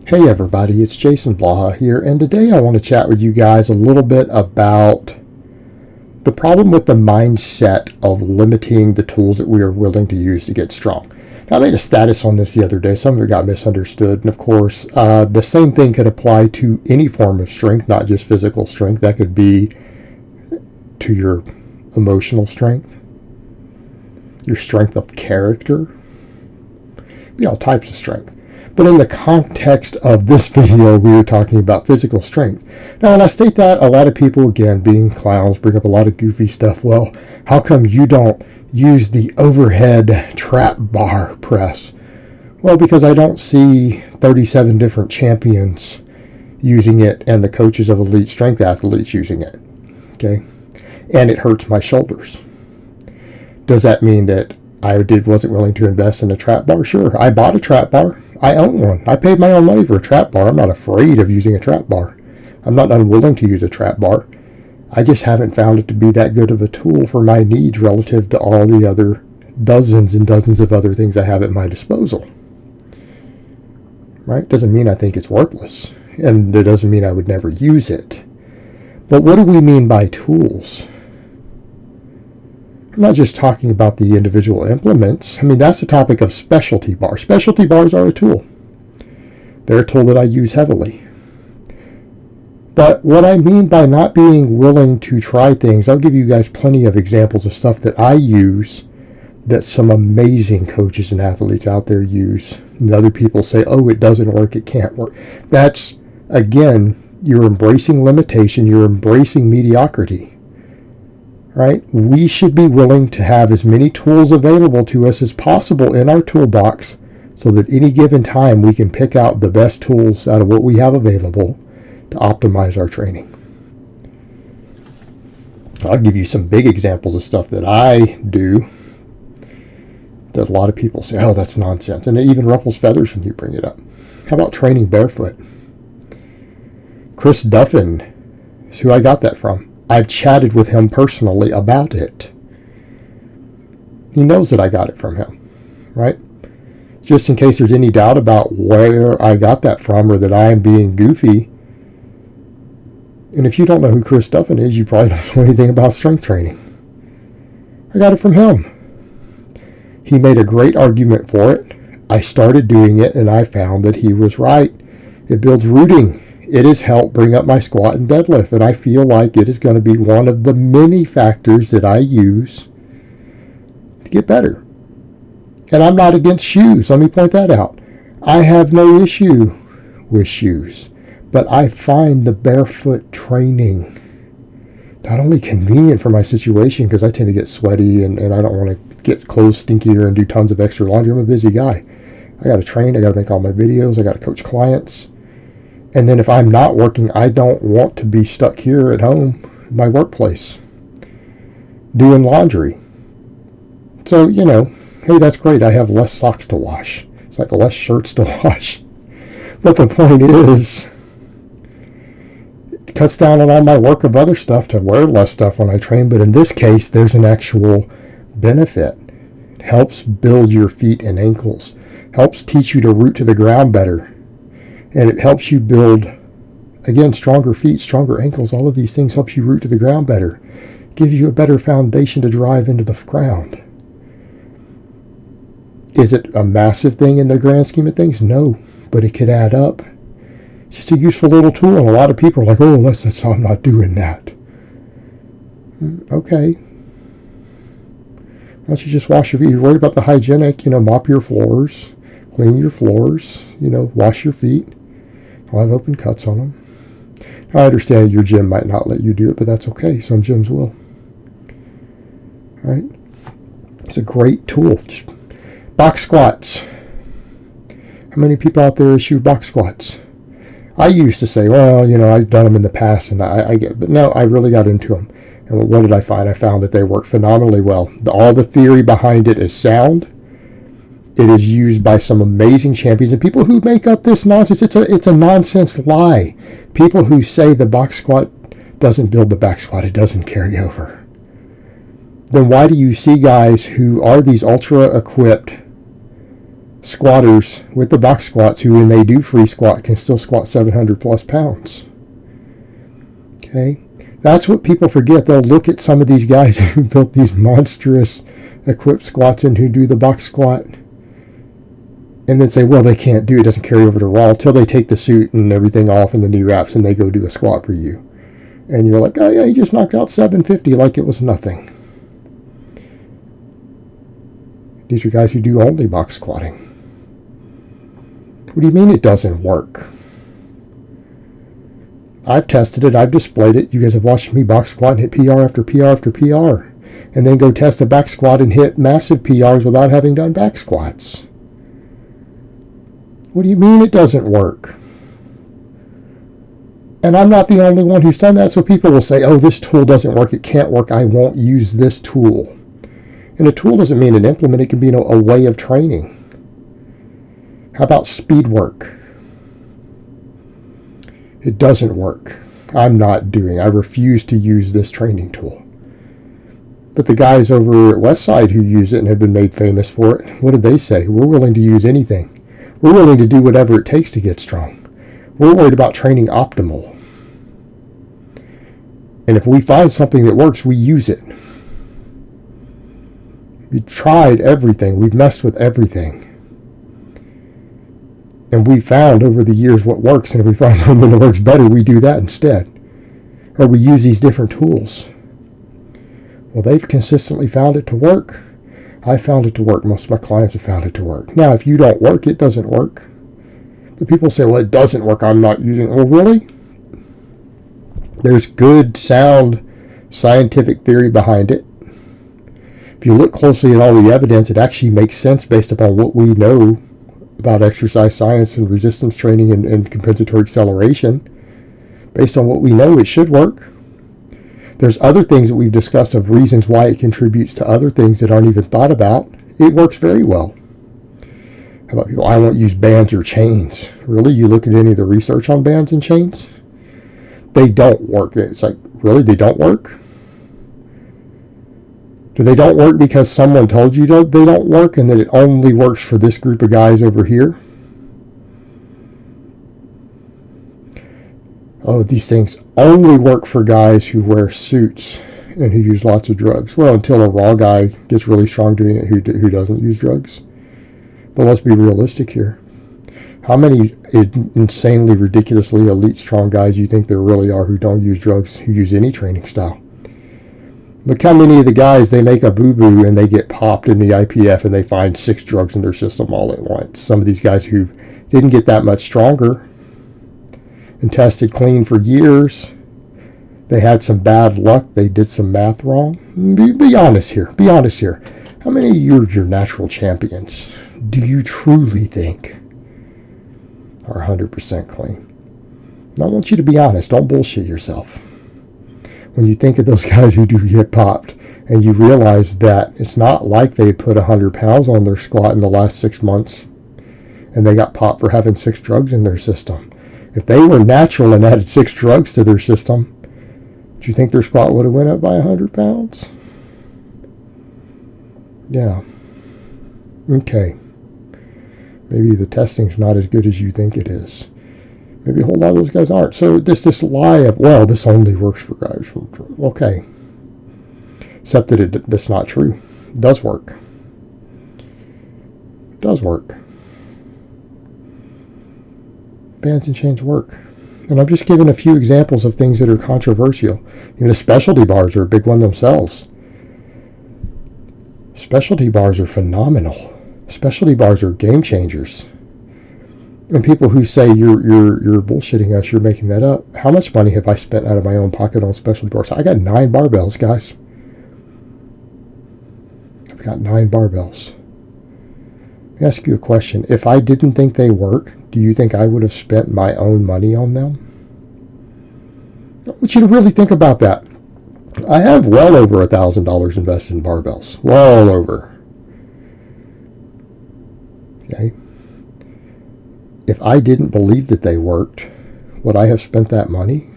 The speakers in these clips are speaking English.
Hey everybody, it's Jason Blaha here, and today I want to chat with you guys a little bit about the problem with the mindset of limiting the tools that we are willing to use to get strong. Now, I made a status on this the other day. Some of it got misunderstood, and of course, the same thing could apply to any form of strength, not just physical strength. That could be to your emotional strength, your strength of character, be all types of strength. But in the context of this video, we were talking about physical strength. Now, when I state that, a lot of people, again, being clowns, bring up a lot of goofy stuff. Well, how come you don't use the overhead trap bar press? Well, because I don't see 37 different champions using it and the coaches of elite strength athletes using it. Okay? And it hurts my shoulders. Does that mean that I wasn't willing to invest in a trap bar? Sure. I bought a trap bar. I own one. I paid my own money for a trap bar. I'm not afraid of using a trap bar. I'm not unwilling to use a trap bar. I just haven't found it to be that good of a tool for my needs relative to all the other dozens and dozens of other things I have at my disposal. Right? Doesn't mean I think it's worthless. And it doesn't mean I would never use it. But what do we mean by tools? I'm not just talking about the individual implements. I mean, that's the topic of specialty bars. Specialty bars are a tool. They're a tool that I use heavily. But what I mean by not being willing to try things, I'll give you guys plenty of examples of stuff that I use that some amazing coaches and athletes out there use. And other people say, oh, it doesn't work, it can't work. That's, again, you're embracing limitation, you're embracing mediocrity. Right? We should be willing to have as many tools available to us as possible in our toolbox so that any given time we can pick out the best tools out of what we have available to optimize our training. I'll give you some big examples of stuff that I do that a lot of people say, oh, that's nonsense. And it even ruffles feathers when you bring it up. How about training barefoot? Chris Duffin is who I got that from. I've chatted with him personally about it. He knows that I got it from him, right? Just in case there's any doubt about where I got that from or that I'm being goofy. And if you don't know who Chris Duffin is, you probably don't know anything about strength training. I got it from him. He made a great argument for it. I started doing it and I found that he was right. It builds rooting. It has helped bring up my squat and deadlift, and I feel like it is going to be one of the many factors that I use to get better. And I'm not against shoes. Let me point that out. I have no issue with shoes, but I find the barefoot training not only convenient for my situation because I tend to get sweaty and I don't want to get clothes stinkier and do tons of extra laundry. I'm a busy guy. I got to train. I got to make all my videos. I got to coach clients. And then if I'm not working, I don't want to be stuck here at home, my workplace, doing laundry. So, hey, that's great. I have less socks to wash. It's like less shirts to wash. But the point is, it cuts down on all my work of other stuff to wear less stuff when I train. But in this case, there's an actual benefit. It helps build your feet and ankles. Helps teach you to root to the ground better. And it helps you build, again, stronger feet, stronger ankles. All of these things helps you root to the ground better. Gives you a better foundation to drive into the ground. Is it a massive thing in the grand scheme of things? No, but it could add up. It's just a useful little tool, and a lot of people are like, oh, that's I'm not doing that. Okay. Why don't you just wash your feet? You're worried about the hygienic, mop your floors, clean your floors, wash your feet. I'll have open cuts on them. I understand your gym might not let you do it, but that's okay. Some gyms will. All right? It's a great tool. Just box squats. How many people out there issue box squats? I used to say, well, I've done them in the past, and I get, but no, I really got into them. And what did I find? I found that they work phenomenally well. All the theory behind it is sound. It is used by some amazing champions and people who make up this nonsense. It's a nonsense lie. People who say the box squat doesn't build the back squat, it doesn't carry over. Then why do you see guys who are these ultra equipped squatters with the box squats who, when they do free squat, can still squat 700 plus pounds. Okay? That's what people forget. They'll look at some of these guys who built these monstrous equipped squats and who do the box squat and then say, well, they can't do it. It doesn't carry over to raw until they take the suit and everything off and the knee wraps and they go do a squat for you. And you're like, oh yeah, he just knocked out 750 like it was nothing. These are guys who do only box squatting. What do you mean it doesn't work? I've tested it. I've displayed it. You guys have watched me box squat and hit PR after PR after PR. And then go test a back squat and hit massive PRs without having done back squats. What do you mean it doesn't work? And I'm not the only one who's done that, so people will say, oh, this tool doesn't work, it can't work, I won't use this tool. And a tool doesn't mean an implement, it can be a way of training. How about speed work? It doesn't work. I refuse to use this training tool. But the guys over at Westside who use it and have been made famous for it, what did they say? We're willing to use anything. We're willing to do whatever it takes to get strong. We're worried about training optimal. And if we find something that works, we use it. We've tried everything. We've messed with everything. And we found over the years what works. And if we find something that works better, we do that instead. Or we use these different tools. Well, they've consistently found it to work. I found it to work. Most of my clients have found it to work. Now, if you don't work, it doesn't work. But people say, well, it doesn't work. I'm not using it. Well, really? There's good, sound, scientific theory behind it. If you look closely at all the evidence, it actually makes sense based upon what we know about exercise science and resistance training and compensatory acceleration. Based on what we know, it should work. There's other things that we've discussed of reasons why it contributes to other things that aren't even thought about. It works very well. How about people, I won't use bands or chains. Really? You look at any of the research on bands and chains? They don't work. It's like, really? They don't work? Do they don't work because someone told you they don't work and that it only works for this group of guys over here? Oh, these things only work for guys who wear suits and who use lots of drugs. Well, until a raw guy gets really strong doing it who doesn't use drugs. But let's be realistic here. How many insanely, ridiculously elite, strong guys do you think there really are who don't use drugs, who use any training style? Look how many of the guys, they make a boo-boo and they get popped in the IPF and they find 6 drugs in their system all at once. Some of these guys who didn't get that much stronger and tested clean for years, they had some bad luck, they did some math wrong. Be honest here. Be honest here. How many of you are your natural champions do you truly think are 100% clean? I want you to be honest. Don't bullshit yourself. When you think of those guys who do get popped and you realize that it's not like they put 100 pounds on their squat in the last 6 months and they got popped for having 6 drugs in their system. If they were natural and added 6 drugs to their system, do you think their squat would have went up by 100 pounds? Yeah. Okay. Maybe the testing's not as good as you think it is. Maybe a whole lot of those guys aren't. So this lie of, well, this only works for guys. Okay. Except that that's not true. It does work. It does work. Bands and chains work. And I'm just giving a few examples of things that are controversial. The specialty bars are a big one themselves. Specialty bars are phenomenal. Specialty bars are game changers. And people who say you're bullshitting us, you're making that up. How much money have I spent out of my own pocket on specialty bars? I got 9 barbells, guys. I've got 9 barbells. Let me ask you a question. If I didn't think they work, do you think I would have spent my own money on them? I want you to really think about that. I have well over $1,000 invested in barbells. Well over. Okay. If I didn't believe that they worked, would I have spent that money?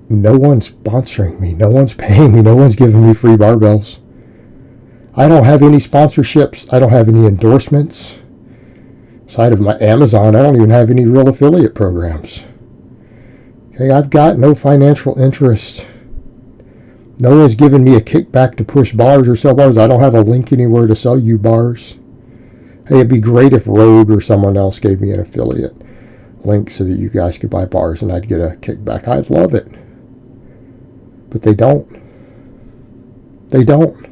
No one's sponsoring me. No one's paying me. No one's giving me free barbells. I don't have any sponsorships. I don't have any endorsements. Side of my Amazon, I don't even have any real affiliate programs. Okay, I've got no financial interest. No one's given me a kickback to push bars or sell bars. I don't have a link anywhere to sell you bars. Hey, it'd be great if Rogue or someone else gave me an affiliate link so that you guys could buy bars and I'd get a kickback. I'd love it. But they don't. They don't.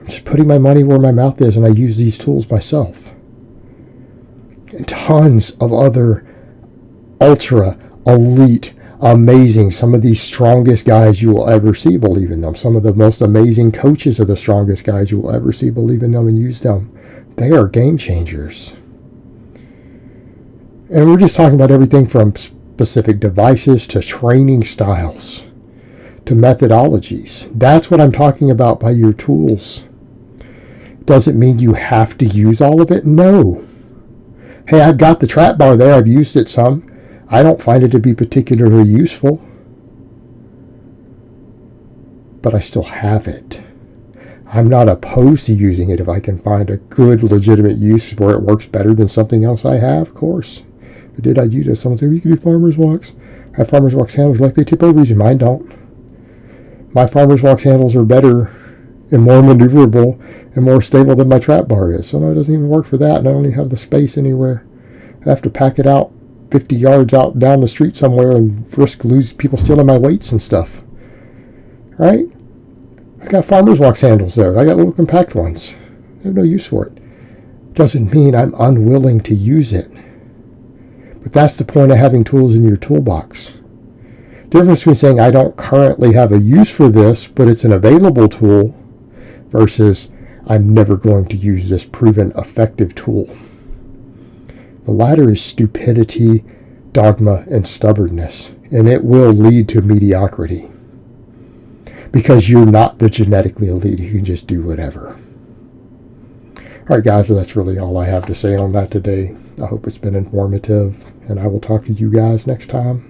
I'm just putting my money where my mouth is, and I use these tools myself. And tons of other ultra elite, amazing, some of the strongest guys you will ever see believe in them. Some of the most amazing coaches are the strongest guys you will ever see believe in them and use them. They are game changers. And we're just talking about everything from specific devices to training styles to methodologies. That's what I'm talking about by your tools. Doesn't mean you have to use all of it. No. Hey, I've got the trap bar there. I've used it some. I don't find it to be particularly useful. But I still have it. I'm not opposed to using it if I can find a good, legitimate use where it works better than something else I have, of course. If I did, I'd use it. Someone said, well, you can do farmer's walks. I have farmer's walks handles like they tip over easy. Mine don't. My farmer's walks handles are better and more maneuverable and more stable than my trap bar is. So no, it doesn't even work for that, and I don't even have the space anywhere. I have to pack it out 50 yards out down the street somewhere and risk losing people stealing my weights and stuff. Right? I got farmer's walks handles there. I got little compact ones. I have no use for it. Doesn't mean I'm unwilling to use it. But that's the point of having tools in your toolbox. The difference between saying I don't currently have a use for this, but it's an available tool, versus I'm never going to use this proven effective tool. The latter is stupidity, dogma, and stubbornness, and it will lead to mediocrity. Because you're not the genetically elite who can just do whatever. Alright guys, well, that's really all I have to say on that today. I hope it's been informative, and I will talk to you guys next time.